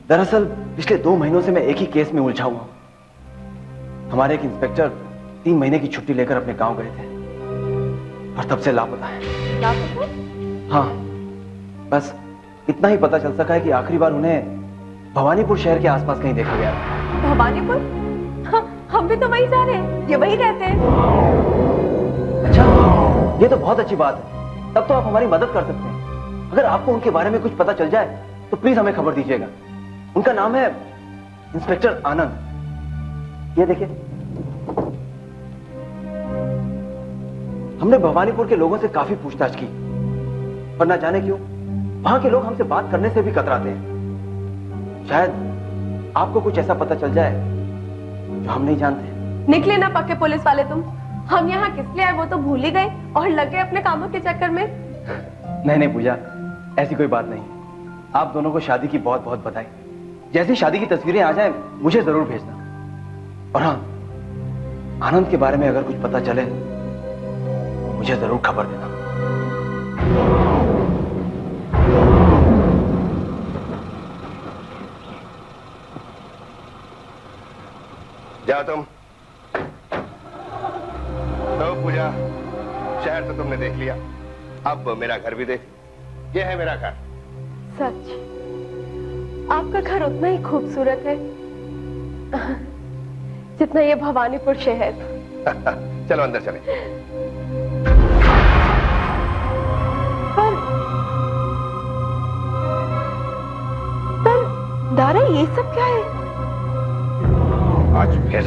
दरअसल पिछले 2 महीनों से मैं एक ही केस में उलझा हुआ हूं। हमारे एक इंस्पेक्टर 3 महीने की छुट्टी लेकर अपने गांव गए थे और तब से लापता है। लापता? हाँ, बस इतना ही पता चल सका है कि आखिरी बार उन्हें भवानीपुर शहर के आसपास कहीं देखा गया। भवानीपुर? हाँ, हम भी तो वहीं जा रहे हैं, ये वहीं रहते हैं। अच्छा, ये तो बहुत अच्छी बात है। तब तो आप हमारी मदद कर सकते हैं। अगर आपको उनके बारे में कुछ पता चल जाए तो प्लीज हमें खबर दीजिएगा। उनका नाम है इंस्पेक्टर आनंद। ये देखिए, हमने भवानीपुर के लोगों से काफी पूछताछ की, पर ना जाने क्यों वहां के लोग हमसे बात करने से भी कतराते हैं। शायद आपको कुछ ऐसा पता चल जाए जो हम नहीं जानते। निकले ना पक्के पुलिस वाले तुम। हम यहाँ किस लिए आए वो तो भूल ही गए और लग गए अपने कामों के चक्कर में। नहीं पूजा, ऐसी कोई बात नहीं। आप दोनों को शादी की बहुत बहुत बधाई। जैसी शादी की तस्वीरें आ जाएं, मुझे जरूर भेजना। और हाँ, आनंद के बारे में अगर कुछ पता चले मुझे जरूर खबर देना। जाओ तुम। तो पूजा, शहर तो तुमने देख लिया, अब मेरा घर भी देख। ये है मेरा घर। सच, आपका घर उतना ही खूबसूरत है जितना ये भवानीपुर शहर। चलो अंदर चले। पर दारा, ये सब क्या है? आज फिर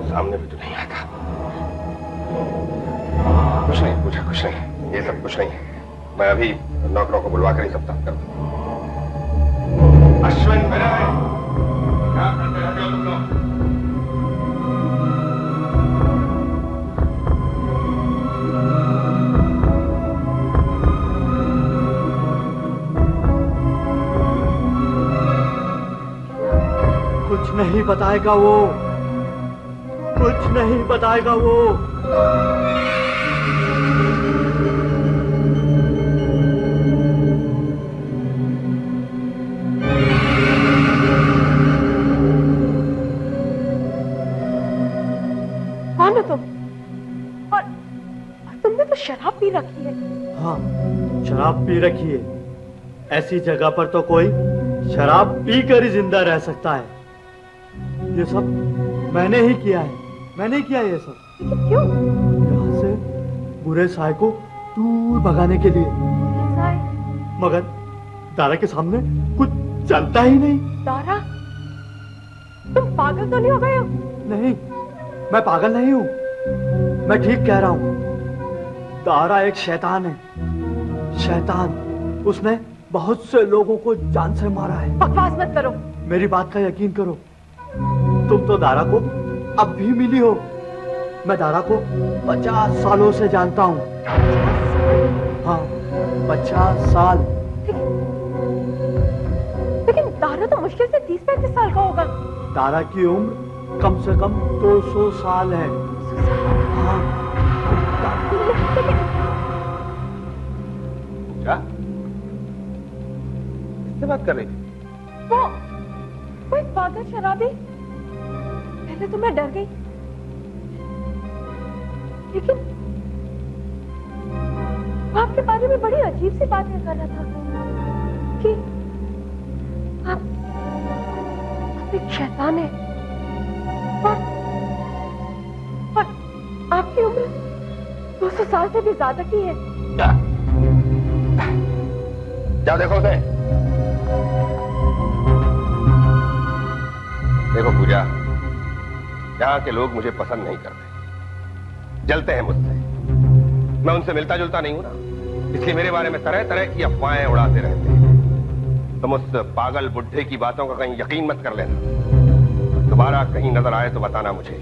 सामने भी तो नहीं आता। कुछ नहीं पूछा, कुछ नहीं, ये सब कुछ नहीं। मैं अभी नौकरों को बुलवा कर ही सब तब कर दूं। अश्विन मेरा है, क्या करते रहते हो तुम लोग? कुछ नहीं बताएगा वो, कुछ नहीं बताएगा वो। कौन हो तुम? और तुमने तो शराब पी रखी है। हाँ, शराब पी रखी है। ऐसी जगह पर तो कोई शराब पी कर ही जिंदा रह सकता है। ये सब मैंने ही किया है, मैंने ही किया ये सब। क्यों? यहाँ से बुरे साय को दूर भगाने के लिए। मगर दारा के सामने कुछ चलता ही नहीं। दारा, तुम पागल तो नहीं हो गए हो? नहीं, मैं पागल नहीं हूँ, मैं ठीक कह रहा हूँ। दारा एक शैतान है, शैतान। उसने बहुत से लोगों को जान से मारा है। बकवास मत करो। मेरी बात का यकीन करो। तुम तो दारा को अब भी मिली हो। मैं दारा को 50 सालों से जानता हूँ। हाँ, 50 साल। लेकिन दारा तो मुश्किल से 30-35 साल का होगा। दारा की उम्र कम से कम 200 साल है। हाँ। क्या? किससे बात कर रही थी? वो एक पागल शराबी। पहले तो मैं डर गई, लेकिन वो आपके बारे में बड़ी अजीब सी बातें कर रहा था कि आप एक शैतान है और आपकी उम्र 200 साल से भी ज्यादा की है। क्या? जाओ देखो उसे। देखो पूजा, यहाँ के लोग मुझे पसंद नहीं करते, जलते हैं मुझसे। मैं उनसे मिलता जुलता नहीं हूं ना, इसलिए मेरे बारे में तरह तरह की अफवाहें उड़ाते रहते हैं। तुम उस पागल बुढ़े की बातों का कहीं यकीन मत कर लेना। दोबारा कहीं नजर आए तो बताना मुझे,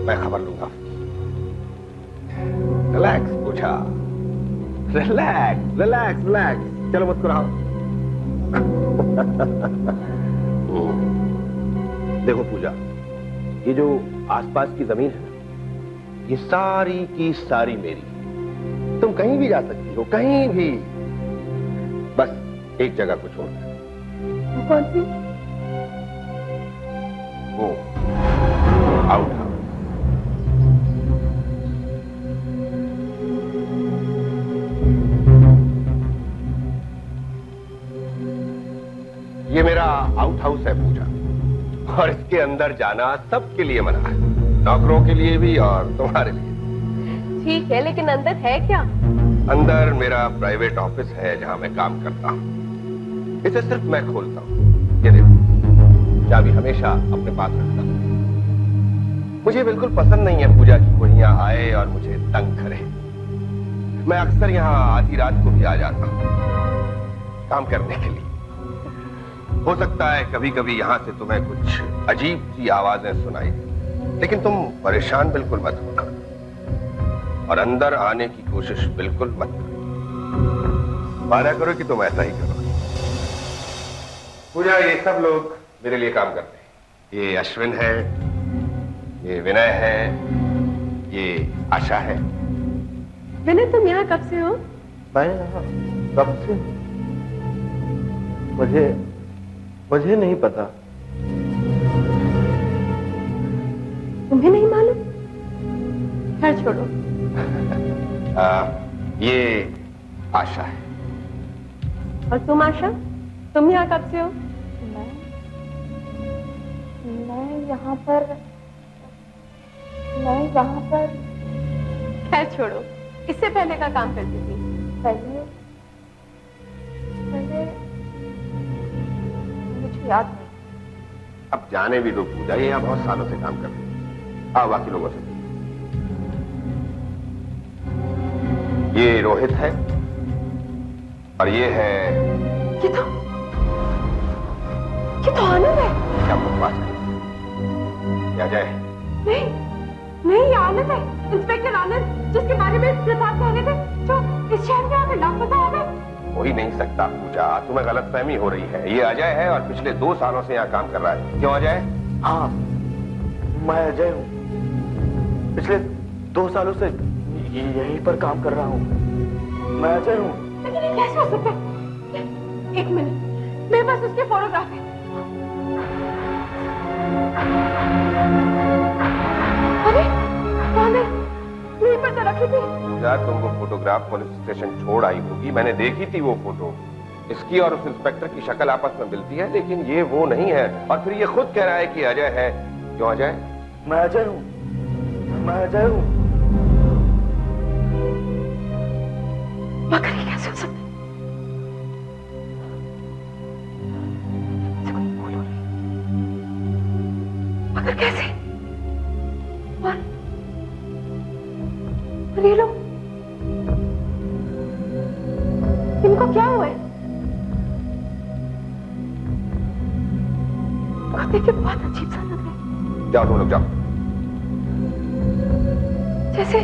मैं खबर लूंगा। रिलैक्स पूजा, रिलैक्स रिलैक्स रिलैक्स। चलो मुस्कुराओ। देखो पूजा, ये जो आसपास की जमीन है ये सारी की सारी मेरी। तुम कहीं भी जा सकती हो, कहीं भी, बस एक जगह को छोड़कर। वो कौन सी? वो आउट हाउस। ये मेरा आउट हाउस है पूजा, और इसके अंदर जाना सबके लिए मना है, नौकरों के लिए भी और तुम्हारे लिए। ठीक है, लेकिन अंदर है क्या? अंदर मेरा प्राइवेट ऑफिस है जहां मैं काम करता हूं। इसे सिर्फ मैं खोलता हूं। ये देखो, चाबी हमेशा अपने पास रखता हूं। मुझे बिल्कुल पसंद नहीं है पूजा कि कोई यहाँ आए और मुझे तंग करे। मैं अक्सर यहाँ आधी रात को भी आ जाता हूं काम करने के लिए। हो सकता है कभी कभी यहाँ से तुम्हें कुछ अजीब सी आवाजें सुनाई दें, लेकिन तुम परेशान बिल्कुल मत होना और अंदर आने की कोशिश बिल्कुल मत करो। वादा करो कि तुम ऐसा ही करो। पूजा, ये सब लोग मेरे लिए काम करते हैं। ये अश्विन है, ये विनय है, ये आशा है। विनय, तुम यहाँ कब से हो? मैं यहाँ कब से? मुझे नहीं पता। तुम्हें नहीं मालूम? खैर छोड़ो। ये आशा है। और तुम आशा, तुम यहाँ कब से हो? मैं यहाँ पर खैर छोड़ो, इससे पहले का काम करती थी? पहले मुझे याद नहीं। अब जाने भी दो पूजा, ये यहाँ बहुत सालों से काम कर रही है। आओ बाकी लोगों से। ये रोहित है और ये है, ये तो आनंद है। क्या बकवास है? क्या जाए? नहीं, ये आनंद है, इंस्पेक्टर आनंद, जिसके बारे में प्रताप कह रहे थे, जो इस शहर में आकर लापता हो गए। हो ही नहीं सकता पूजा, तुम्हें गलतफहमी हो रही है। ये अजय है और पिछले 2 सालों से यहाँ काम कर रहा है। क्यों अजय? हाँ, मैं अजय हूँ। पिछले 2 सालों से यहीं पर काम कर रहा हूँ। मैं अजय हूँ। लेकिन ये कैसे हो सकता है? एक मिनट, मेरे पास उसके फोटोग्राफ है। अरे कौन है? यहीं पर तो रखी थी। पूजा, तुम वो फोटोग्राफ पुलिस स्टेशन छोड़ आई होगी। मैंने देखी थी वो फोटो। इसकी और उस इंस्पेक्टर की शक्ल आपस में मिलती है, लेकिन ये वो नहीं है। और फिर ये खुद कह रहा है कि अजय है। क्यों अजय? मैं अजय हूँ। मैं अजय हूँ। मगर ये कैसे हो सकता है? मगर कैसे? और ये लोग, इनको क्या हुआ है? देखिए, बहुत अजीब सा लग रहा है। जाओ तुम लोग जाओ। जैसे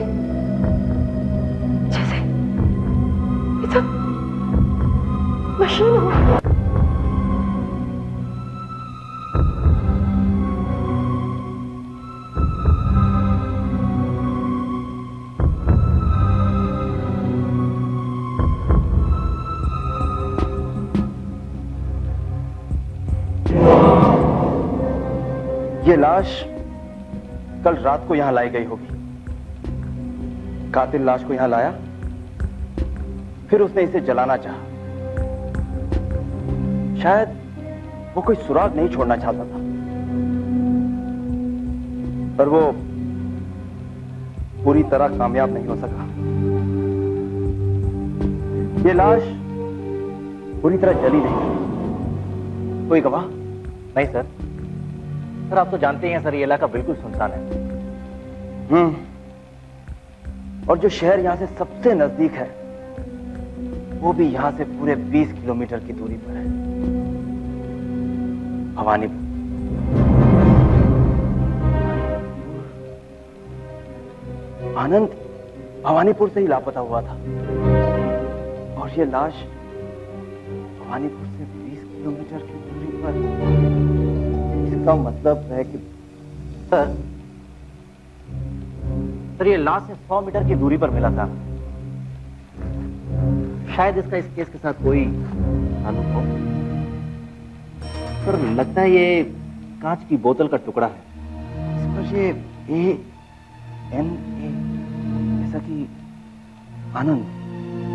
ये सब मशीन हो। ये लाश कल रात को यहां लाई गई होगी। कातिल लाश को यहां लाया, फिर उसने इसे जलाना चाहा। शायद वो कोई सुराग नहीं छोड़ना चाहता था, पर वो पूरी तरह कामयाब नहीं हो सका। ये लाश पूरी तरह जली नहीं। कोई गवाह? नहीं सर। सर आप तो जानते ही हैं सर, ये इलाका बिल्कुल सुनसान है। और जो शहर यहां से सबसे नजदीक है, वो भी यहां से पूरे 20 किलोमीटर की दूरी पर है, भवानीपुर। आनंद भवानीपुर से ही लापता हुआ था, और ये लाश भवानीपुर से 20 किलोमीटर की दूरी पर। इसका मतलब है कि सर सर ये लाश से 100 मीटर की दूरी पर मिला था। शायद इसका इस केस के साथ कोई ताल्लुक हो। सर लगता है ये कांच की बोतल का टुकड़ा है। इस पर ये ANA जैसा कि आनंद।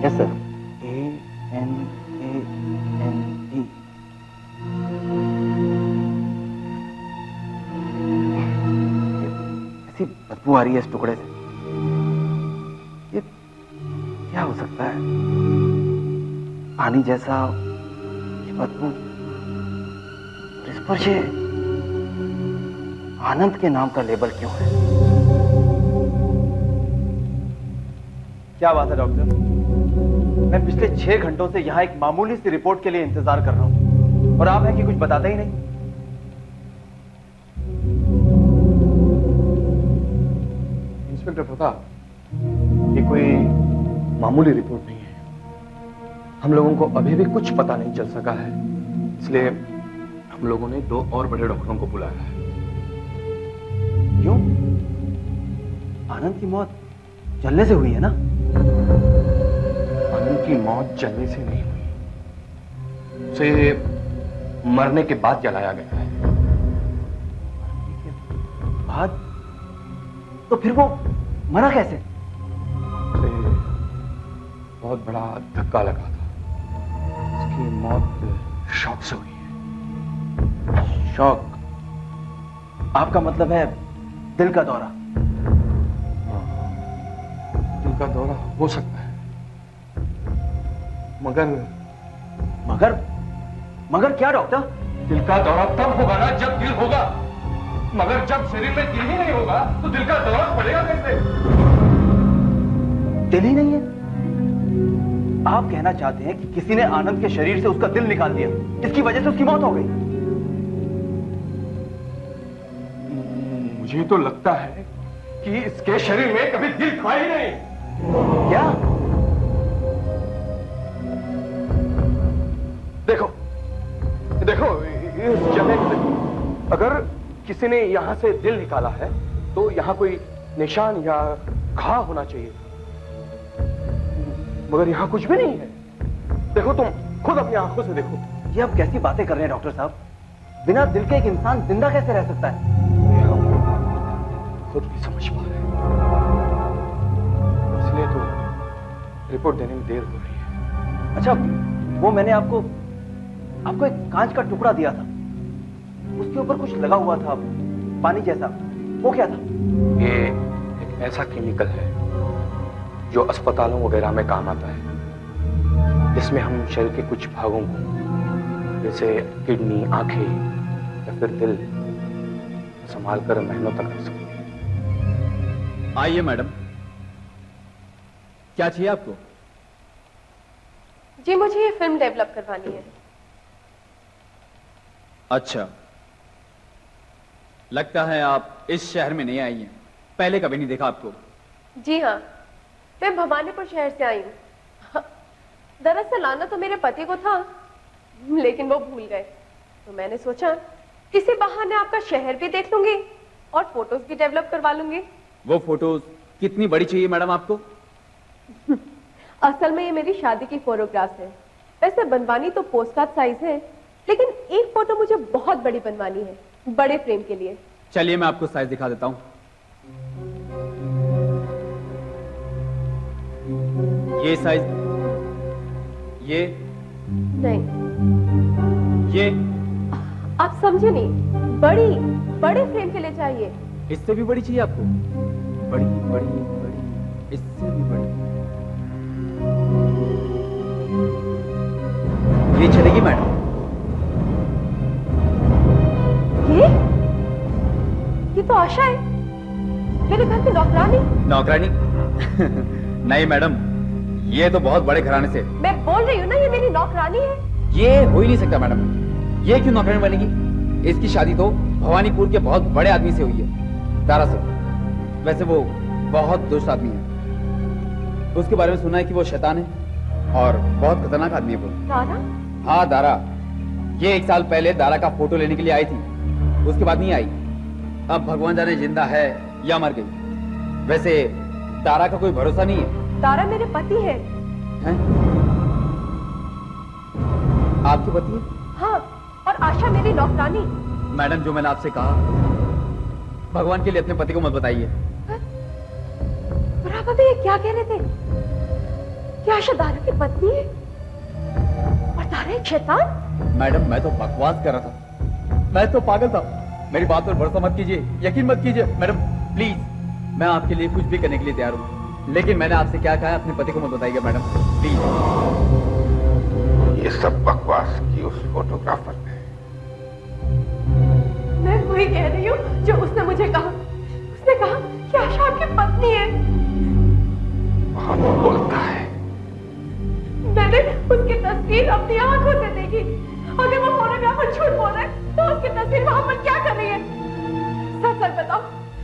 Yes sir. ANAND। ऐसी बदबू आ रही है इस टुकड़े से। ये क्या हो सकता है? पानी जैसा ये बदबू, और इस पर ये आनंद के नाम का लेबल क्यों है? क्या बात है डॉक्टर? मैं पिछले 6 घंटों से यहाँ एक मामूली सी रिपोर्ट के लिए इंतजार कर रहा हूँ और आप हैं कि कुछ बताते ही नहीं। इंस्पेक्टर प्रताप, ये कोई मामूली रिपोर्ट नहीं है। हम लोगों को अभी भी कुछ पता नहीं चल सका है, इसलिए हम लोगों ने 2 और बड़े डॉक्टरों को बुलाया है। क्यों? आनंद की मौत जलने से हुई है ना? आनंद की मौत जलने से नहीं हुई, उसे मरने के बाद जलाया गया है। बाद? तो फिर वो मरा कैसे? उसे बहुत बड़ा धक्का लगा था। उसकी मौत शॉक से हुई है। शॉक? आपका मतलब है दिल का दौरा? दिल का दौरा हो सकता है, मगर क्या डॉक्टर? दिल का दौरा तब होगा ना जब दिल होगा, मगर जब शरीर में दिल ही नहीं होगा तो दिल का दौरा पड़ेगा कैसे? दिल ही नहीं है? आप कहना चाहते हैं कि किसी ने आनंद के शरीर से उसका दिल निकाल दिया, इसकी वजह से उसकी मौत हो गई? मुझे तो लगता है कि इसके शरीर में कभी दिल था ही नहीं। क्या? देखो देखो, इस जगह पे अगर किसी ने यहां से दिल निकाला है तो यहां कोई निशान या घाव होना चाहिए, मगर यहां कुछ भी नहीं है। देखो, तुम खुद अपनी आंखों से देखो। ये आप कैसी बातें कर रहे हैं डॉक्टर साहब? बिना दिल के एक इंसान जिंदा कैसे रह सकता है? ये हम खुद भी समझ पा रहे हैं, इसलिए तो रिपोर्ट देने में देर हो रही है। अच्छा, वो मैंने आपको एक कांच का टुकड़ा दिया था, उसके ऊपर कुछ लगा हुआ था पानी जैसा, वो क्या था? ये एक ऐसा केमिकल है जो अस्पतालों वगैरह में काम आता है, जिसमें हम शरीर के कुछ भागों को, जैसे किडनी, आंखें या फिर दिल, संभाल कर महीनों तक रख सकते हैं। आइए मैडम, क्या चाहिए आपको? जी मुझे ये फिल्म डेवलप करवानी है। अच्छा, लगता है आप इस शहर में नहीं आई हैं, पहले कभी नहीं देखा आपको। जी हाँ, मैं भवानीपुर शहर से आई हूँ। दरअसल आना तो मेरे पति को था, लेकिन वो भूल गए, तो मैंने सोचा किसी बहाने आपका शहर भी देख लूंगी और फोटोज भी डेवलप करवा लूंगी। वो फोटोज कितनी बड़ी चाहिए मैडम आपको? असल में ये मेरी शादी की फोटोग्राफ्स है। वैसे बनवानी तो पोस्टकार्ड साइज है, लेकिन एक फोटो मुझे बहुत बड़ी बनवानी है, बड़े फ्रेम के लिए। चलिए मैं आपको साइज दिखा देता हूं। ये साइज, ये नहीं, ये आप समझे नहीं, बड़े फ्रेम के लिए चाहिए। इससे भी बड़ी चाहिए आपको? बड़ी बड़ी बड़ी, इससे भी बड़ी। ये चलेगी मैडम? ये तो आशा है, मेरे घर की नौकरानी। नौकरानी? नहीं मैडम, ये तो बहुत बड़े घराने से। मैं बोल रही हूँ ना, ये मेरी नौकरानी है। ये हो ही नहीं सकता मैडम, ये क्यों नौकरानी बनेगी? इसकी शादी तो भवानीपुर के बहुत बड़े आदमी से हुई है, दारा से। वैसे वो बहुत दुष्ट आदमी है, उसके बारे में सुना है कि वो शैतान है और बहुत खतरनाक आदमी है वो। दारा? हाँ दारा, ये 1 साल पहले दारा का फोटो लेने के लिए आई थी, उसके बाद नहीं आई। अब भगवान जाने जिंदा है या मर गई। वैसे तारा का कोई भरोसा नहीं है। तारा मेरे पति है। हैं? आपके पति है? हाँ, और आशा मेरी नौकरानी। मैडम, जो मैंने आपसे कहा, भगवान के लिए अपने पति को मत बताइए। और आप अभी ये क्या कह रहे थे कि आशा तारा की पत्नी है और तारा एक शैतान? मैडम, मैं तो बकवास कर रहा था, मैं तो पागल था। मेरी बात पर भरोसा मत कीजिए, यकीन मत कीजिए। मैडम प्लीज, मैं आपके लिए कुछ भी करने के लिए तैयार हूँ, लेकिन मैंने आपसे क्या कहा, अपने पति को मत बताइएगा मैडम, प्लीज। ये सब बकवास की उस फोटोग्राफर ने। मैं वही कह रही हूँ जो उसने मुझे कहा। उसने कहा कि आशा आपकी पत्नी है। बहुत बोलता है। मैंने उसकी तस्वीर अपनी आंखों से देखी। अगर वो फोटोग्राफर झूठ बोल रहा है तो उसकी तस्वीर वहां पर क्या कर रही है? सच सच बताओ,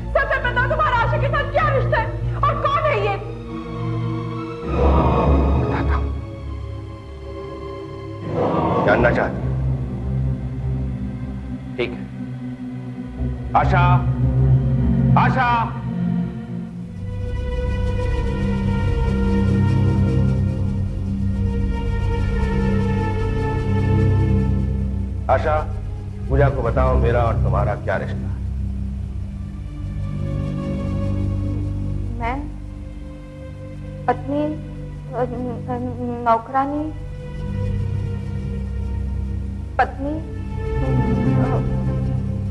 सच सच बताओ, तुम्हारा आशा के साथ क्या रिश्ता है और कौन है ये? बताता हूं। जानना चाहती? ठीक है। आशा, आशा, आशा, पूजा को बताओ मेरा और तुम्हारा क्या रिश्ता है? मैं पत्नी, नौकरानी, पत्नी।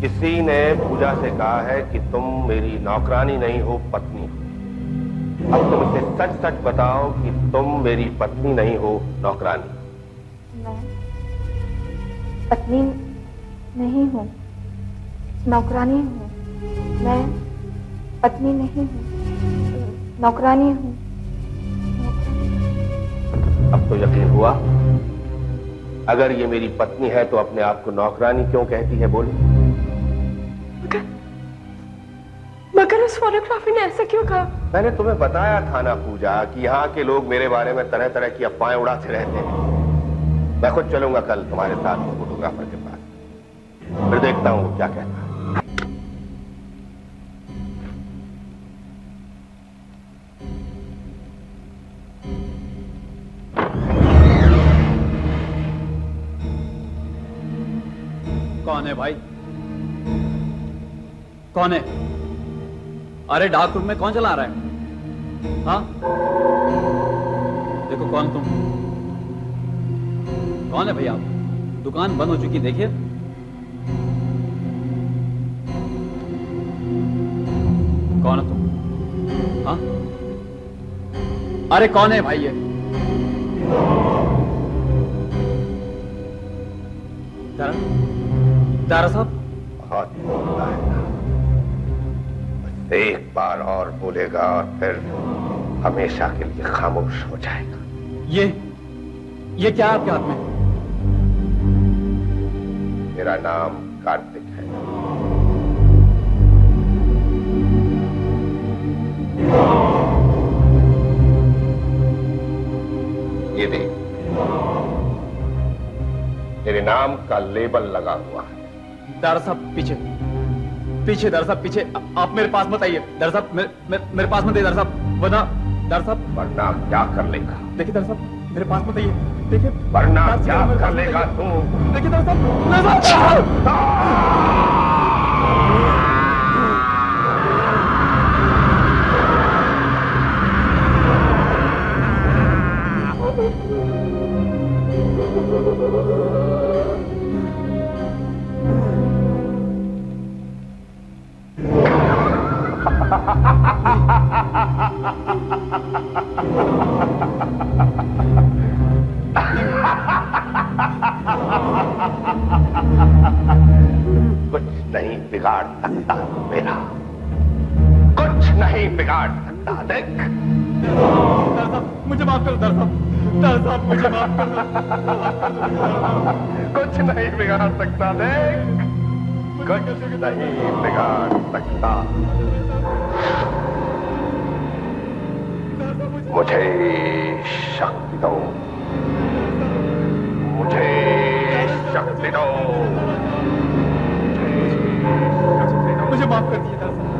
किसी ने पूजा से कहा है कि तुम मेरी नौकरानी नहीं हो, पत्नी हो। अब तुम इसे सच सच बताओ कि तुम मेरी पत्नी नहीं हो, नौकरानी। मैं पत्नी नहीं हूँ, नौकरानी हूँ। मैं पत्नी नहीं हूँ, नौकरानी हूँ। अब तो यकीन हुआ। अगर ये मेरी पत्नी है तो अपने आप को नौकरानी क्यों कहती है, बोली? मगर उस फोटोग्राफर ने ऐसा क्यों कहा? मैंने तुम्हें बताया था ना पूजा कि यहाँ के लोग मेरे बारे में तरह तरह की अफवाहें उड़ाते रहते हैं। मैं खुद चलूंगा कल तुम्हारे साथ फोटोग्राफर के पास, फिर देखता हूँ वो क्या कहता है। कौन है भाई? कौन है? अरे डार्क रूम में कौन चला रहा है? हाँ, देखो कौन तुम? कौन है भैया? दुकान बंद हो चुकी, देखिए। कौन है तुम? हाँ, अरे कौन है भाई ये? दारा साहब? बहुत बोलता है ना, बस एक बार और बोलेगा और फिर हमेशा के लिए खामोश हो जाएगा। ये क्या है आपके हाथ में? मेरा नाम कार्तिक है। ये देख, तेरे नाम का लेबल लगा हुआ है। दारा साहब पीछे, पीछे दारा साहब पीछे। आप मेरे पास मत आइए दारा साहब, मेरे पास मत आइए दारा साहब, वरना दारा साहब। वरना क्या कर लेगा? देखिए दारा साहब, मेरे पास मत आइए, देखिए। वरना क्या कर लेगा तू? देखिए दारा साहब, कुछ नहीं बिगाड़ सकता मेरा, कुछ नहीं बिगाड़ सकता। देख, दारा साहब मुझे माफ करो, दारा साहब मुझे माफ करो। कुछ नहीं बिगाड़ सकता। देख, कुछ नहीं बिगाड़ सकता। मुझे शक्ति दो, मुझे शक्ति दो, मुझे माफ कर दीजिए दारा साहब।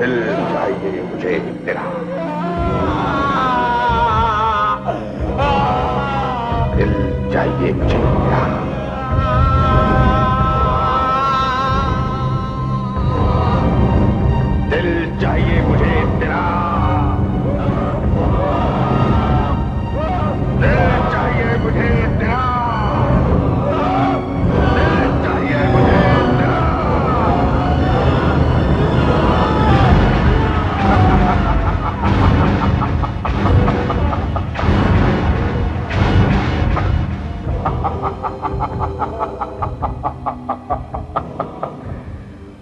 दिल चाहिए मुझे तेरा, दिल चाहिए मुझे तेरा, दिल चाहिए मुझे तेरा, दिल चाहिए मुझे तेरा, दिल चाहिए मुझे तेरा।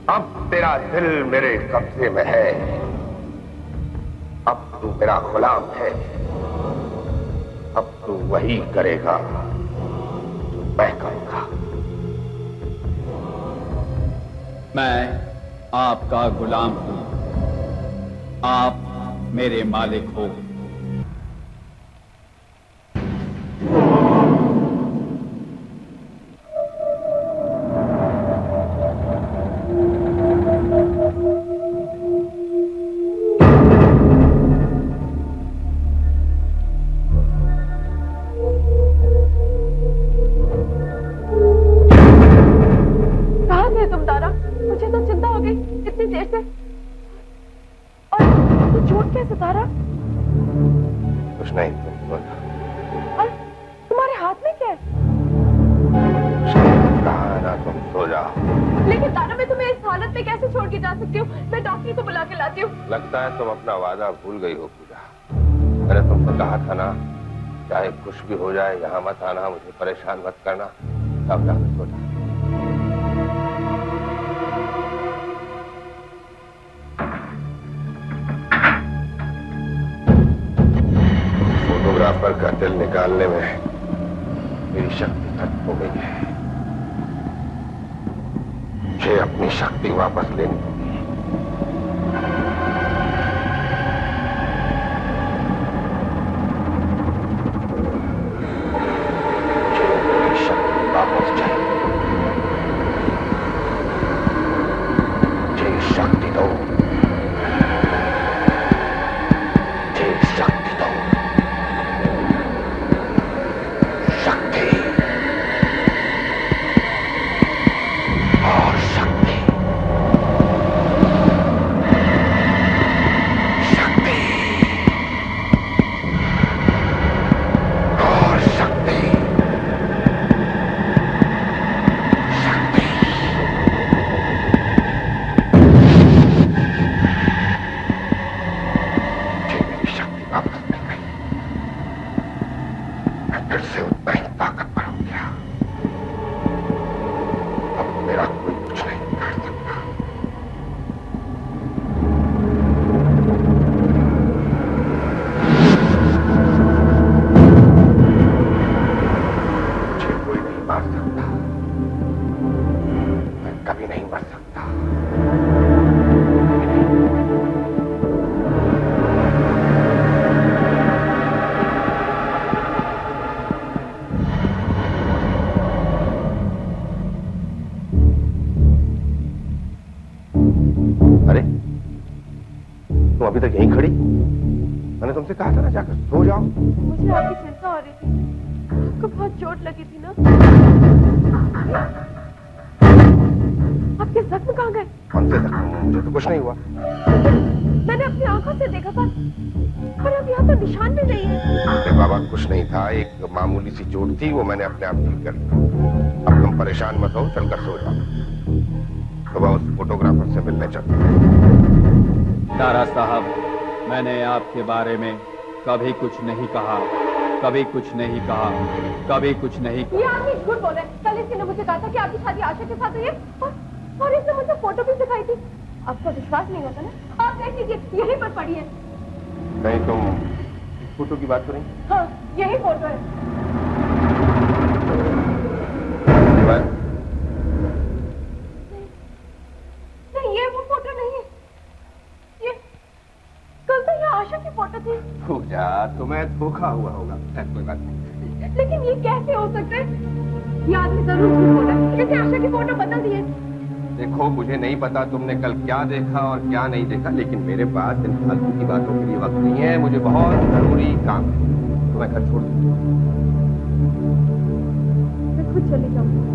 अब तेरा दिल मेरे कब्जे में है, अब तू मेरा गुलाम है, अब तू वही करेगा जो मैं करूंगा। मैं आपका गुलाम हूं, आप मेरे मालिक हो। कुछ नहीं, तुम सो जाओ। तुम्हारे हाथ में क्या है? कहा ना तुम सो जाओ। लेकिन तारा, मैं तुम्हें इस हालत में कैसे छोड़ के जा सकती हूँ? मैं डॉक्टर को बुला के लाती हूँ। लगता है तुम अपना वादा भूल गई हो पूजा। मैंने तुमसे कहा था ना, चाहे कुछ भी हो जाए यहाँ मत आना, मुझे परेशान मत करना। अब जाकर सो जाओ। फोटोग्राफर का दिल निकालने में मेरी शक्ति खत्म हो गई है। मुझे अपनी शक्ति वापस लेनी होगी। अभी तक यहीं खड़ी? मैंने तुमसे कहा था ना जाकर सो जाओ। मुझे आपकी चिंता हो रही थी, आपको बहुत चोट लगी थी ना। आपके जख्म कहाँ गए? कौन से जख्म? मुझे तो कुछ नहीं हुआ। मैंने अपनी आंखों से देखा था, पर अब यहाँ तो निशान भी नहीं है। अरे बाबा, कुछ नहीं था, एक मामूली सी चोट थी, वो मैंने अपने आप ठीक कर लिया। अब तुम परेशान मत हो, चलकर सो जाओ। सुबह उस फोटोग्राफर से मिलने चलते। दारा साहब, मैंने आपके बारे में कभी कुछ नहीं कहा, कभी कुछ नहीं कहा, कभी कुछ नहीं कहा। ये आदमी झूठ बोल रहे हैं। कल इसने मुझे कहा था कि आपकी शादी आशा के साथ हुई है, और इसने मुझे फोटो भी दिखाई थी। आपको विश्वास नहीं होता ना? आप देख लीजिए, यहीं पर पड़ी है। नहीं, तुम फोटो की बात करें? हाँ, यही फोटो है। नहीं, ये वो फोटो नहीं है। ये कल तो ये आशा की फोटो थी। पूजा, तुम्हें धोखा हुआ होगा। कोई बात नहीं। लेकिन ये कैसे हो सकता है? ये आदमी जरूर झूठ बोल रहा है। इसे आशा की फोटो बदल दी है। देखो, मुझे नहीं पता तुमने कल क्या देखा और क्या नहीं देखा, लेकिन मेरे पास इन फालतू की बातों के लिए वक्त नहीं है। मुझे बहुत जरूरी काम है, तो मैं घर छोड़ दूँ। मैं खुद चली जाऊंगी।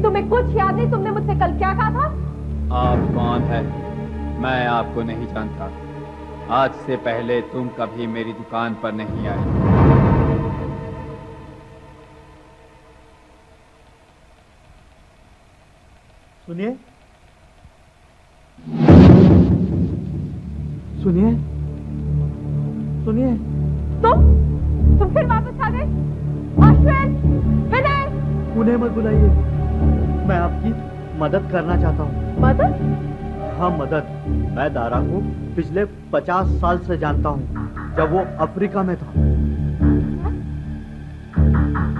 तुम्हें कुछ याद नहीं? तुमने मुझसे कल क्या कहा था? आप कौन है? मैं आपको नहीं जानता। आज से पहले तुम कभी मेरी दुकान पर नहीं आए। सुनिए, सुनिए, सुनिए। तुम फिर वापस आ गए? अश्विन, विनय! उन्हें मत बुलाइए। मैं आपकी मदद करना चाहता हूँ। मदद? हाँ, मदद। मैं दारा को पिछले 50 साल से जानता हूँ, जब वो अफ्रीका में था।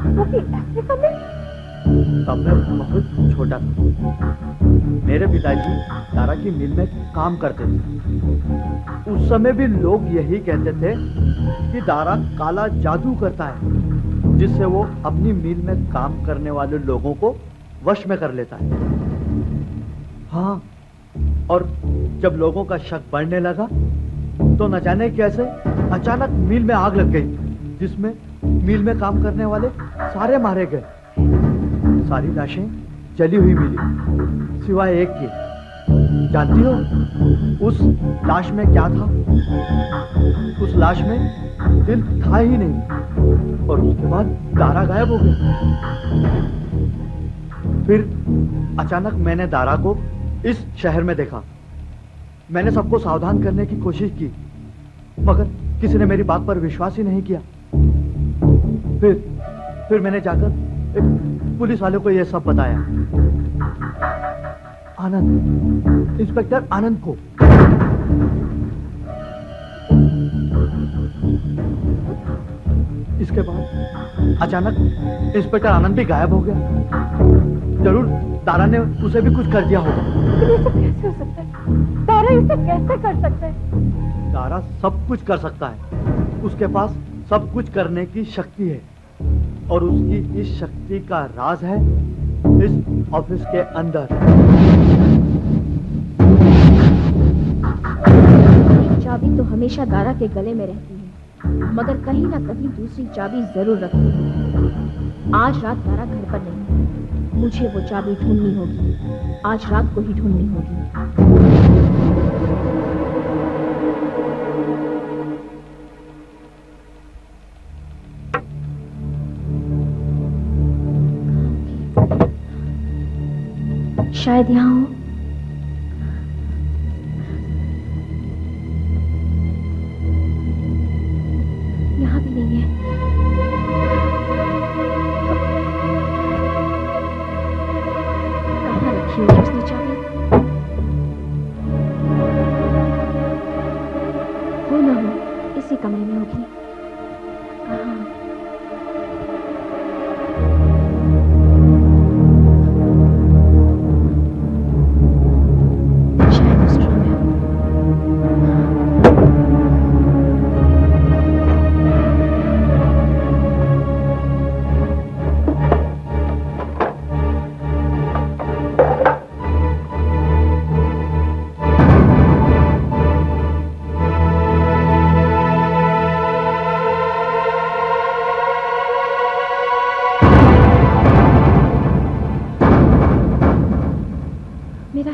वो भी अफ्रीका में? तब मैं बहुत छोटा था। मेरे पिताजी दारा की मिल में काम करते थे। उस समय भी लोग यही कहते थे कि दारा काला जादू करता है, जिससे वो अपनी मिल में काम करने वाले लोगों को वश में कर लेता है। हाँ, और जब लोगों का शक बढ़ने लगा तो न जाने कैसे अचानक मिल में आग लग गई, जिसमें मिल में काम करने वाले सारे मारे गए। सारी लाशें जली हुई मिली, सिवाय एक की। जानती हो उस लाश में क्या था? उस लाश में दिल था ही नहीं, और उसके बाद दारा गायब हो गया। फिर अचानक मैंने दारा को इस शहर में देखा। मैंने सबको सावधान करने की कोशिश की, मगर किसी ने मेरी बात पर विश्वास ही नहीं किया। फिर मैंने जाकर एक पुलिस वाले को यह सब बताया। आनंद, इंस्पेक्टर आनंद को। इसके बाद अचानक इंस्पेक्टर आनंद भी गायब हो गया। जरूर दारा ने उसे भी कुछ कर दिया होगा। लेकिन ये सब कैसे हो सकता है? दारा ये सब कैसे कर सकता है? दारा सब कुछ कर सकता है। उसके पास सब कुछ करने की शक्ति है, और उसकी इस शक्ति का राज है इस ऑफिस के अंदर। चाबी तो हमेशा दारा के गले में रहती है, मगर कहीं ना कहीं दूसरी चाबी जरूर रखती है। आज रात दारा घर पर नहीं है, मुझे वो चाबी ढूंढनी होगी। आज रात को ही ढूंढनी होगी। शायद यहाँ हो। यहाँ भी नहीं है। कहाँ रखी होगी उसने चाबी? हो ना हो, इसी कमरे में होगी। कहाँ?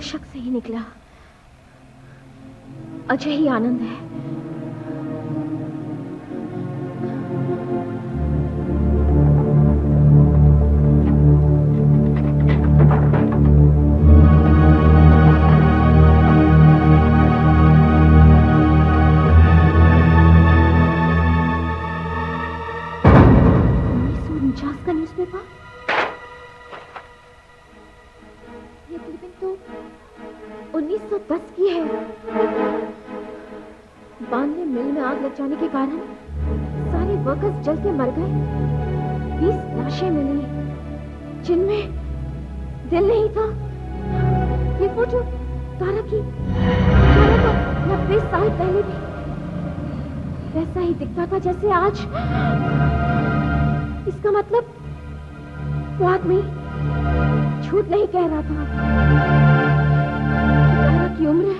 शक से ही निकला। अजय ही आनंद है। का न्यूज़पेपर, ये क्लिपिंग तो 1910 की है। बांधने मिल में आग लग जाने के कारण सारे वर्कर्स जल के मर गए। 20 लाशें मिली, जिनमें दिल नहीं था। ये फोटो तारा की 90 साल पहले भी वैसा ही दिखता था जैसे आज। इसका मतलब वो आदमी झूठ नहीं कह रहा था। तारा की उम्र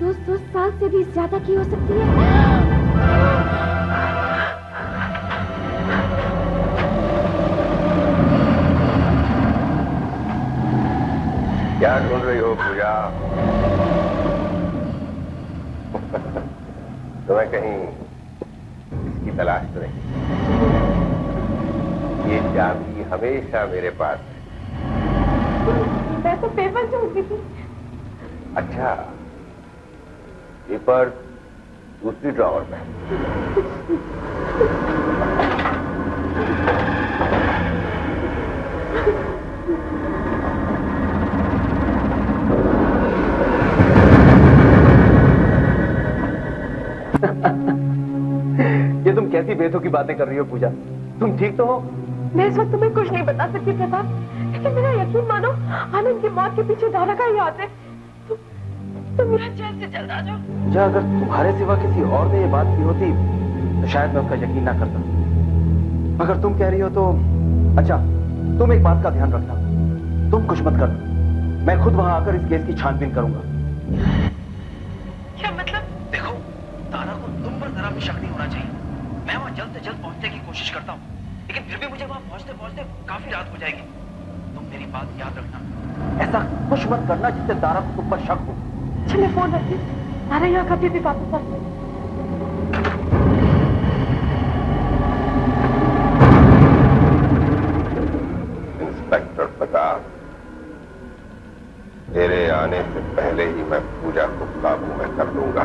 200 साल से भी ज्यादा की हो सकती है। क्या ढूंढ रही हो पूजा? तुम्हें कहीं इसकी तलाश तो नहीं? ये चाबी हमेशा मेरे पास है। मैं तो पेपर ढूंढ रही थी। अच्छा, पेपर दूसरी ड्रॉवर में। ये तुम कैसी बेतुकी बातें कर रही हो पूजा? तुम ठीक तो हो? मैं इस वक्त तुम्हें कुछ नहीं बता सकती प्रताप, लेकिन मेरा यकीन मानो, आनंद की मौत के पीछे दारा का ही हाथ है। तुम मेरा जल्द से जल्द आ जाओ। पूजा, अगर तुम्हारे सिवा किसी और ने ये बात की होती तो शायद मैं उसका यकीन ना करता, मगर तुम कह रही हो तो अच्छा। तुम एक बात का ध्यान रखना, तुम कुछ मत करना, मैं खुद वहां आकर इस केस की छानबीन करूंगा। क्या मतलब? देखो, तारा को तुम पर जरा भी शक नहीं होना चाहिए। मैं वहां जल्द से जल्द पहुंचने की कोशिश करता हूँ, लेकिन फिर भी मुझे वहां पहुंचते पहुंचते काफी रात हो जाएगी। तुम मेरी बात याद रखना, ऐसा कुछ मत करना जिससे तारा को तुम पर शक हो। चलिए फोन रखिए, तारा यहाँ कभी भी वापस आ सकती। इंस्पेक्टर प्रताप, तेरे आने से पहले ही मैं पूजा को काबू में कर लूंगा।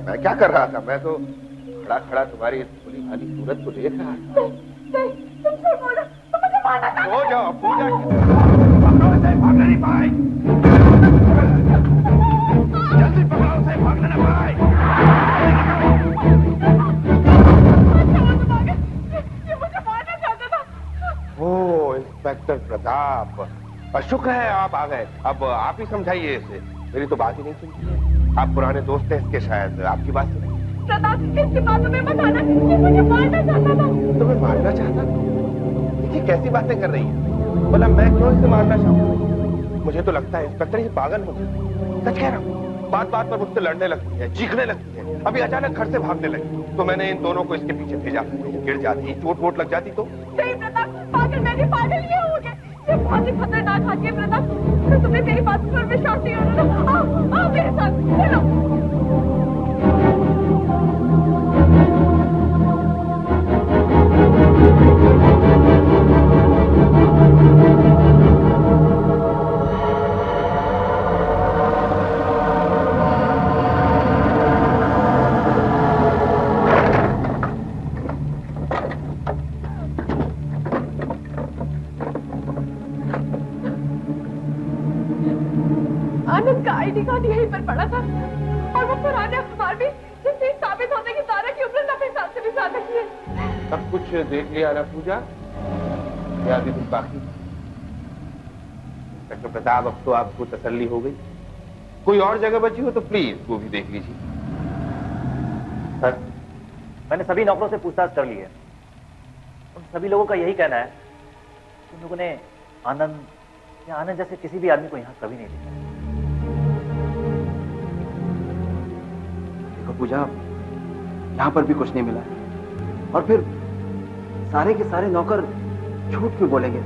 मैं क्या कर रहा था? मैं तो खड़ा खड़ा तुम्हारी इस भोली भाली सूरत को देख रहा था। तुमसे बोलो, तुम मुझे मारना चाहते हो। हो जाओ पूजा, भागने नहीं पाए। जल्दी पकड़ो उसे, भागने ना पाए। ये मुझे मारना चाहता था। ओ इंस्पेक्टर प्रताप, शुक्र है आप आ गए। अब आप ही समझाइए इसे, मेरी तो बात ही नहीं सुनती है। आप पुराने दोस्त हैं इसके, शायद आपकी बात सुने। प्रताप, इसकी बातों में मत आना, ये मुझे मारना चाहता था। तुम्हें मारना चाहता था? ये कैसी बातें कर रही है? बोला मैं क्यों इसे मारना चाहूंगा? मुझे तो लगता है इंस्पेक्टर ये पागल हो गई। सच कह रहा हूँ, बात बात पर मुझसे लड़ने लगती है, चीखने लगती है। अभी अचानक घर से भागने लगी तो मैंने इन दोनों को इसके पीछे भेजा। गिर जाती, चोट वोट लग जाती तो। नहीं प्रताप, पागल मैं भी पागल ही हो गया। ये बहुत ही खतरनाक हाथी है प्रताप। तो तुम्हें मेरी बात पर विश्वास नहीं हो रहा। आओ मेरे साथ, चलो। आनंद का आईडी कार्ड यहीं पर पड़ा था और वो पुराने अखबार भी, जिससे साबित होता है कि तारा की उम्र 90 साल से भी ज्यादा की है। सब कुछ देख लिया ना पूजा? या अभी कुछ बाकी? डॉक्टर प्रताप, अब तो आपको तसल्ली हो गई। कोई और जगह बची हो तो प्लीज वो भी देख लीजिए। सर, मैंने सभी नौकरों से पूछताछ कर ली है। उन सभी लोगों का यही कहना है कि उन लोगों ने आनंद या आनंद जैसे किसी भी आदमी को यहाँ कभी नहीं देखा। देखो पूजा, यहाँ पर भी कुछ नहीं मिला और फिर सारे के सारे नौकर झूठ क्यों बोलेंगे?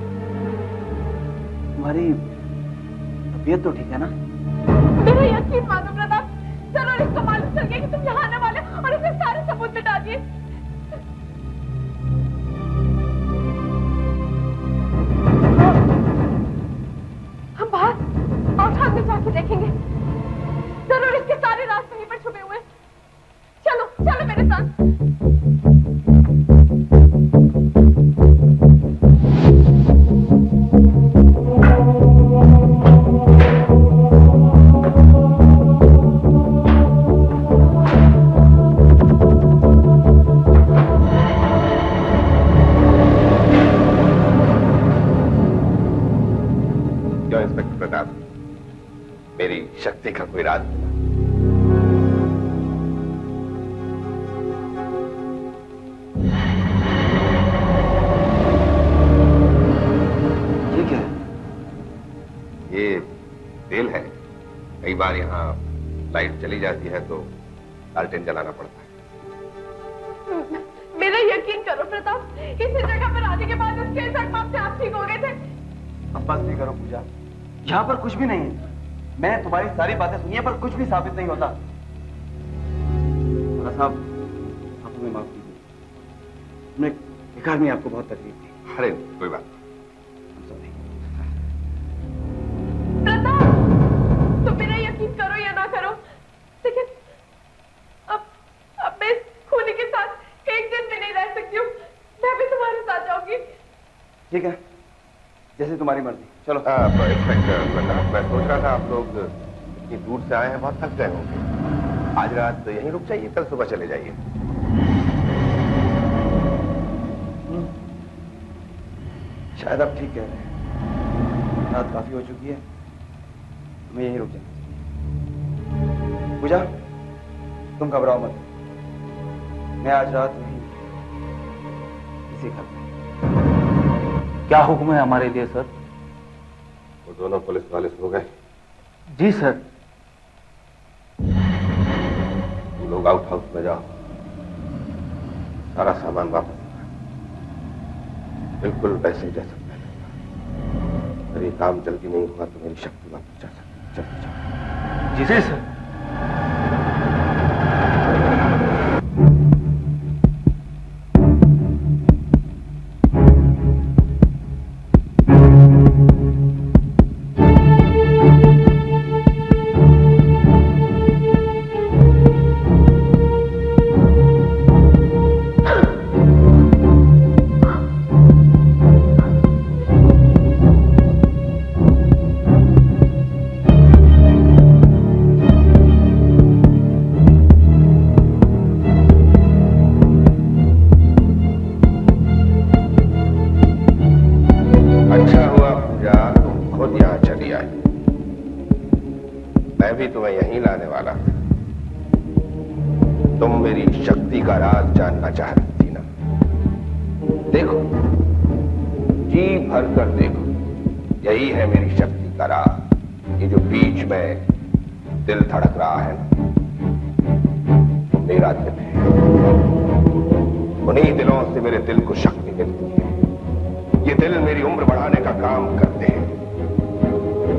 तुम्हारी तबीयत तो ठीक है ना? मेरा यकीन मानो प्रताप, जरूर इसको मालूम चल गया कि तुम यहाँ आने वाले और इसने सारे सबूत मिटा दिए। हम बाहर आउटहाउस में जाके देखेंगे, जरूर इसके सारे राज कहीं पर छुपे हुए। चलो चलो मेरे साथ। क्यों इंस्पेक्टर प्रताप, मेरी शक्ति का कोई राज मिला? ये क्या है? ये तेल है। कई बार यहाँ लाइट चली जाती है तो लालटेन जलाना पड़ता है। मेरा यकीन करो प्रताप, इसी जगह पर आने के बाद उसके जख्म से आप ठीक हो गए थे। अब बस नहीं करो पूजा, यहाँ पर कुछ भी नहीं है। मैंने तुम्हारी सारी बातें सुनी है पर कुछ भी साबित नहीं होता। साहब, आप हमें माफ कीजिए, हमने बेकार में आपको बहुत तकलीफ दी। अरे कोई बात सॉरी। प्रताप, तुम मेरा यकीन करो या ना करो, लेकिन अब मैं इस खूनी के साथ एक दिन भी नहीं रह सकती हूँ। मैं भी तुम्हारे साथ जाऊंगी। ठीक है, जैसे तुम्हारी मर्जी। चलो। इंस्पेक्टर प्रताप, मैं सोच रहा था आप लोग इतनी दूर से आए हैं, बहुत थक गए होंगे। आज रात यहीं रुक जाइए, कल सुबह चले जाइए। शायद आप ठीक कह रहे हैं, रात काफी हो चुकी है, हमें यहीं रुक जाना चाहिए। पूजा, तुम घबराओ मत, मैं आज रात यहीं इसी घर में। क्या हुक्म है हमारे लिए सर? वो दोनों पुलिस वाले सो गए। जी सर। तुम लोग आउट हाउस में जाओ, सारा सामान वापस बिल्कुल वैसे जैसा पहले। अगर ये काम जल्दी नहीं हुआ तो मेरी शक्ति वापस जा सकती। जल्दी जाओ। जी सर। मैं भी तुम्हें यहीं लाने वाला था। तुम मेरी शक्ति का राज जानना चाह रही थी ना? देखो, जी भर कर देखो, यही है मेरी शक्ति का राज। ये जो बीच में दिल धड़क रहा है ना, मेरा दिल है। उन्हीं दिलों से मेरे दिल को शक्ति मिलती है। ये दिल मेरी उम्र बढ़ाने का काम करते हैं।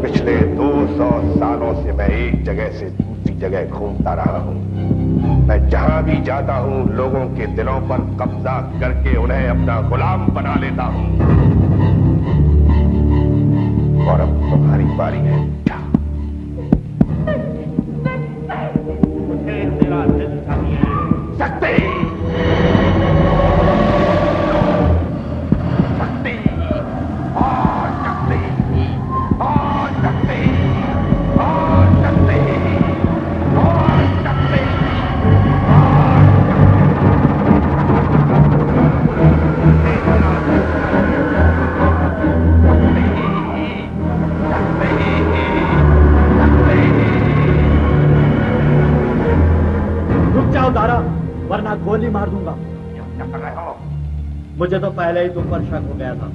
पिछले 200 सालों से मैं एक जगह से दूसरी जगह घूमता रहा हूं। मैं जहां भी जाता हूं, लोगों के दिलों पर कब्जा करके उन्हें अपना गुलाम बना लेता हूं। और अब तुम्हारी बारी है। मुझे तेरा दिल चाहिए। शक्ति, शक्ति, और शक्ति, और शक्ति, और मुझे तो पहले ही तुम पर शक हो गया था।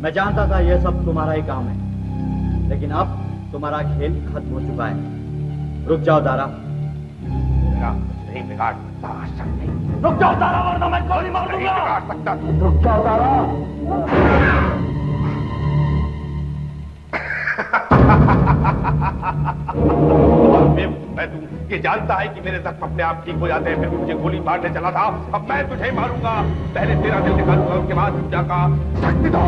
मैं जानता था ये सब तुम्हारा ही काम है, लेकिन अब तुम्हारा खेल खत्म हो चुका है। रुक जाओ दारा। मेरा कुछ नहीं बिगाड़ सकता शक्ति। रुक जाओ दारा, वरना मैं गोली मार दूंगा। बिगाड़ सकता तू। रुक जाओ दारा। मैं तू ये जानता है कि मेरे जख्म अपने आप ठीक हो जाते हैं, फिर भी मुझे गोली मारने चला था। अब मैं तुझे मारूंगा, पहले तेरा दिल निकालूंगा, उसके बाद पूजा का शक्ति दो।